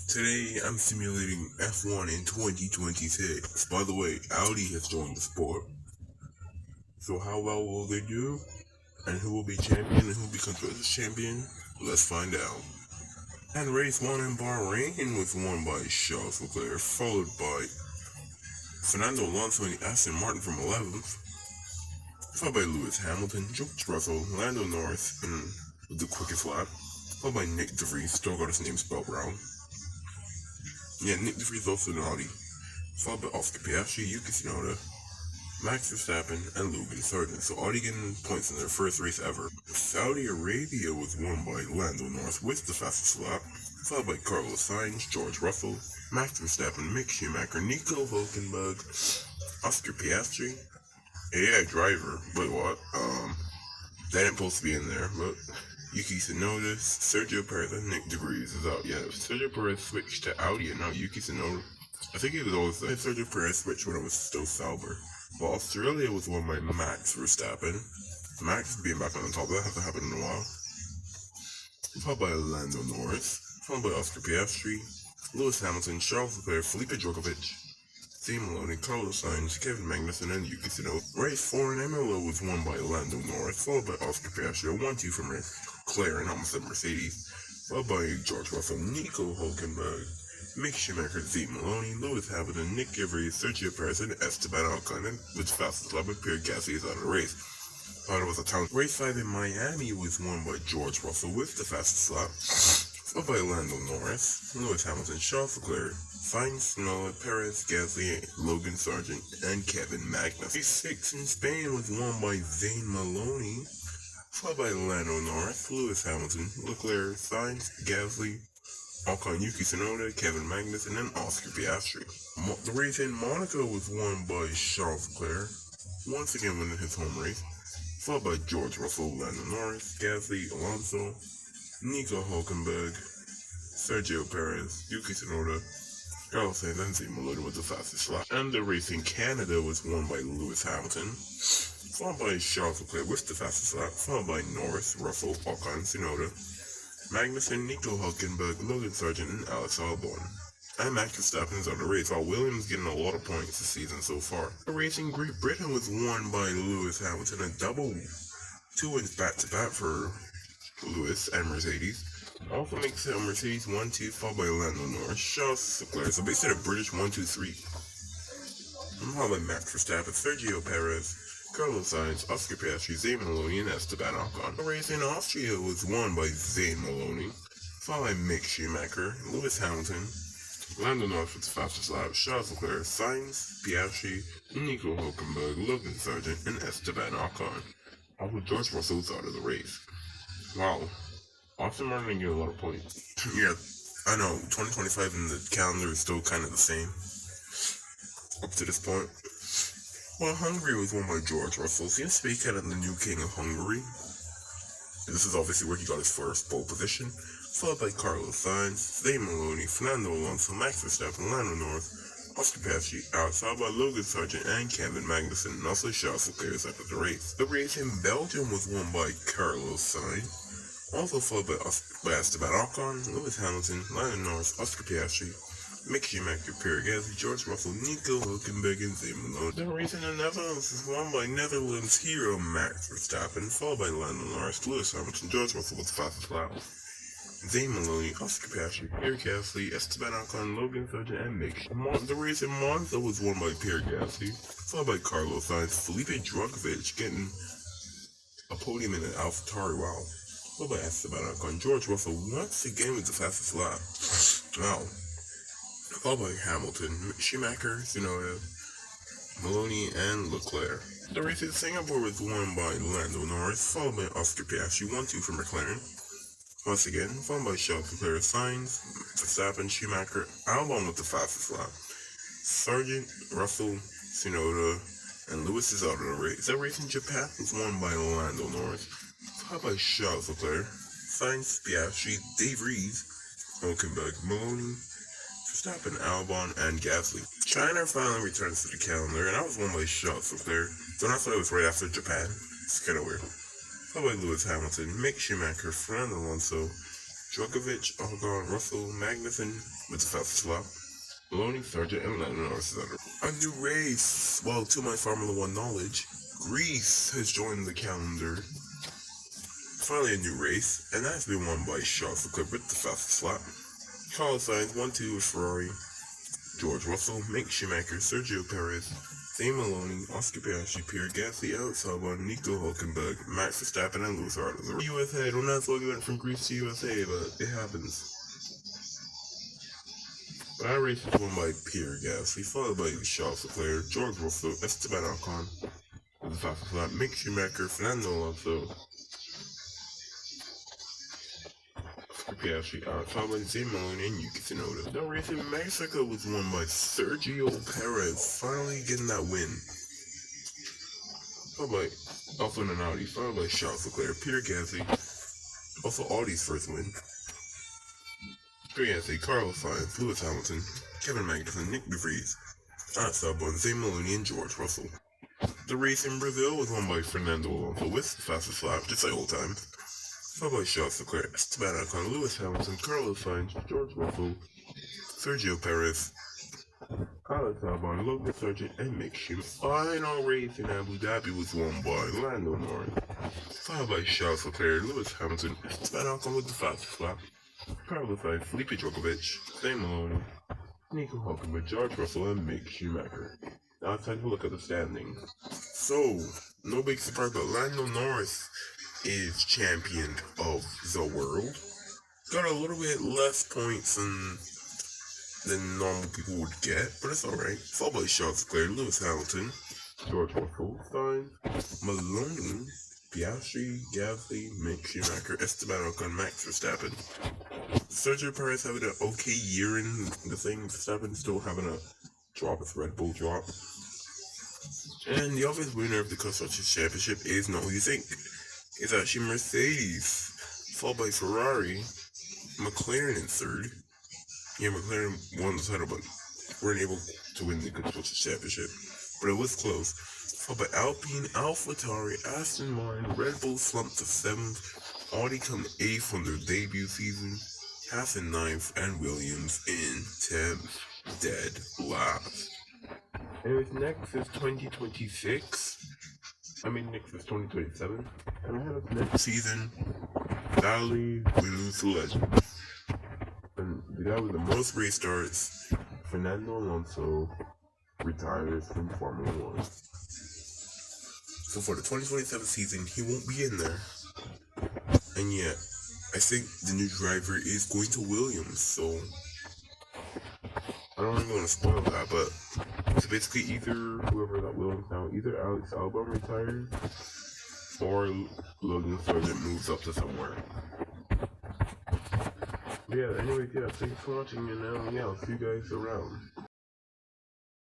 Today I'm simulating F1 in 2026. By the way, Audi has joined the sport. So how well will they do? And who will be champion and who will be constructors champion? Let's find out. And race 1 in Bahrain was won by Charles Leclerc, followed by Fernando Alonso and Aston Martin from 11th, followed by Lewis Hamilton, George Russell, Lando Norris in the quickest lap, followed by Nick DeVries, still got his name spelled wrong. Yeah, Nick DeVries also an Audi, followed by Oscar Piastri, Yuki Tsunoda, Max Verstappen, and Logan Sargent, so Audi getting points in their first race ever. Saudi Arabia was won by Lando Norris with the fastest lap, followed by Carlos Sainz, George Russell, Max Verstappen, Mick Schumacher, Nico Hulkenberg, Oscar Piastri, AI driver, but what? That ain't supposed to be in there, but Yuki Tsunoda, Sergio Perez, and Nick DeVries is out. Yeah, Sergio Perez switched to Audi and now Yuki Tsunoda. I think it was always Sergio Perez switched when it was still Sauber. But Australia was won by Max Verstappen. Max being back on the top, that hasn't happened in a while. Followed by Lando Norris, followed by Oscar Piastri, Lewis Hamilton, Charles Leclerc, Felipe Drugovich, Zane Maloney, Carlos Sainz, Kevin Magnussen, and Yuki Tsunoda. Race 4 in Imola was won by Lando Norris, followed by Oscar Piastri, a 1-2 from McLaren, almost a Mercedes, followed by George Russell, Nico Hulkenberg, Mick Schumacher, Zane Maloney, Lewis Hamilton, Nick DeVries, Sergio Perez, and Esteban Ocon, with fastest lap with Pierre Gasly is out of the race. Thought it was a town. Race 5 in Miami was won by George Russell with the fastest lap, followed by Lando Norris, Lewis Hamilton, Charles Leclerc, Sainz, Tsunoda, Perez, Gasly, Logan Sargent, and Kevin Magnussen. Race 6 in Spain was won by Zane Maloney, followed by Lando Norris, Lewis Hamilton, Leclerc, Sainz, Gasly, Ocon, Yuki Tsunoda, Kevin Magnussen, and Oscar Piastri. The race in Monaco was won by Charles Leclerc, once again winning his home race, followed by George Russell, Lando Norris, Gasly, Alonso, Nico Hulkenberg, Sergio Perez, Yuki Tsunoda, Carlos Sainz, and Zane Maloney with the fastest lap. And the race in Canada was won by Lewis Hamilton, followed by Charles Leclerc with the fastest lap, followed by Norris, Russell, Ocon, Tsunoda, Magnussen, Nico Hulkenberg, Logan Sargent, and Alex Albon. And Max Verstappen is on the race, while Williams getting a lot of points this season so far. The race in Great Britain was won by Lewis Hamilton, a double 2 wins back-to-back for Lewis and Mercedes. Also makes it a Mercedes 1-2, followed by Lando Norris, Charles Leclerc, so basically a British 1-2-3. Followed by Max Verstappen, Sergio Perez, Carlos Sainz, Oscar Piastri, Zane Maloney, and Esteban Ocon. The race in Austria was won by Zane Maloney, followed by Mick Schumacher, Lewis Hamilton, Lando Norris with the fastest lap, Charles Leclerc, Sainz, Piastri, Nico Hulkenberg, Logan Sargent, and Esteban Ocon. Also, George Russell was out of the race. Wow. Aston Martin didn't get a lot of points. Yeah, I know, 2025 in the calendar is still kind of the same. Up to this point. Well, Hungary was won by George Russell. Seems to be kind of the new king of Hungary. This is obviously where he got his first pole position, followed by Carlos Sainz, Zane Maloney, Fernando Alonso, Max Verstappen, Lando Norris, Oscar Piastri, followed by Logan Sargent and Kevin Magnussen, and also Charles Leclerc is after the race. The race in Belgium was won by Carlos Sainz, also followed by Esteban Ocon, Lewis Hamilton, Lando Norris, Oscar Piastri, Mick Schumacher, Pierre Gasly, George Russell, Nico Hulkenberg, and Zane Maloney. The race in the Netherlands is won by Netherlands hero Max Verstappen, followed by Lando Norris, Lewis Hamilton, George Russell with the fastest lap, Zane Maloney, Oscar Piastri, Pierre Gasly, Esteban Ocon, Logan Sargent, and Mick. The race in Monza was won by Pierre Gasly, followed by Carlos Sainz, Felipe Drugovich getting a podium in an AlphaTauri, wow. Followed by Esteban Ocon, George Russell once again with the fastest lap. Wow. Followed by Hamilton, Schumacher, Tsunoda, Maloney, and Leclerc. The race in Singapore was won by Lando Norris, followed by Oscar Piastri, 1-2 for McLaren. Once again, followed by Charles Leclerc, Sainz, Verstappen, Schumacher, Albon with the fastest lap. Sargent, Russell, Tsunoda, and Lewis is out of the race. The race in Japan was won by Lando Norris, followed by Charles Leclerc, Sainz, Piastri, DeVries, Hulkenberg, Maloney, Verstappen, Albon, and Gasly. China finally returns to the calendar, and I was won by Charles Leclerc. Don't I thought it was right after Japan? It's kind of weird. Followed by Lewis Hamilton, Mick Schumacher, Fernando Alonso, Djokovic, Ocon, Russell, Magnussen with the fastest lap. Maloney, Sargent, and Lando Norris. A new race. Well, to my Formula One knowledge, Greece has joined the calendar. Finally a new race, and that's been won by Charles Leclerc with the fastest lap. Carlos Sainz 1-2 with Ferrari. George Russell, Mick Schumacher, Sergio Perez, Zane Maloney, Oscar Piastri, Pierre Gasly, Alex Albon, Nico Hulkenberg, Max Verstappen, and Lewis Hamilton. USA, don't ask why we went from Greece to USA, but it happens. But our race was won by Pierre Gasly, followed by Charles Leclerc, George Russell, Esteban Ocon, with the fastest lap, Mick Schumacher, Fernando Alonso, Piastri, followed by Zane Maloney and Yuki Tsunoda. The race in Mexico was won by Sergio Perez, finally getting that win. Followed by Alfa and Audi, followed by Charles Leclerc, Pierre Gasly, also Audi's first win. Gasly, Carlos Sainz, Lewis Hamilton, Kevin Magnussen, Nick De Vries, Alex Albon, Zane Maloney, and George Russell. The race in Brazil was won by Fernando Alonso with the fastest lap, just like old times. Followed by Charles Leclerc, Esteban Ocon, Lewis Hamilton, Carlos Sainz, George Russell, Sergio Perez, Alex Albon, Logan Sargent, and Mick Schumacher. Final race in Abu Dhabi was won by Lando Norris, followed by Charles Leclerc, Lewis Hamilton, Esteban Ocon with the fastest lap, Carlos Sainz, Felipe Djokovic, Zane Maloney, Nico Hulkenberg, George Russell, and Mick Schumacher. Now it's time to look at the standings. So, no big surprise, but Lando Norris is champion of the world. Got a little bit less points than normal people would get, but it's alright. Followed by Charles Leclerc, Lewis Hamilton, George Russell, Sainz, Maloney, Piastri, Gasly, Mick Schumacher, Esteban Ocon, Max Verstappen. Sergio Perez having an okay year in the thing. Verstappen still having a drop with Red Bull drop. And the obvious winner of the Constructors' Championship is not who you think. It's actually Mercedes, followed by Ferrari, McLaren in third. Yeah, McLaren won the title, but weren't able to win the Constructors' Championship. But it was close. Followed by Alpine, AlphaTauri, Aston Martin, Red Bull slumped to 7th, Audi come 8th on their debut season, Haas in 9th, and Williams in 10th, dead last. Anyways, next is 2026. Next is 2027. And I have next season, Valley Wheels Legend. And the guy with the most race starts, Fernando Alonso, retires from Formula One. So for the 2027 season, he won't be in there. And yet, I think the new driver is going to Williams, so I don't really want to spoil that, but it's basically either whoever that Williams now, either Alex Albon retires or Logan Sargent moves up to somewhere. But yeah, anyways, yeah, thanks for watching, and yeah, I'll see you guys around.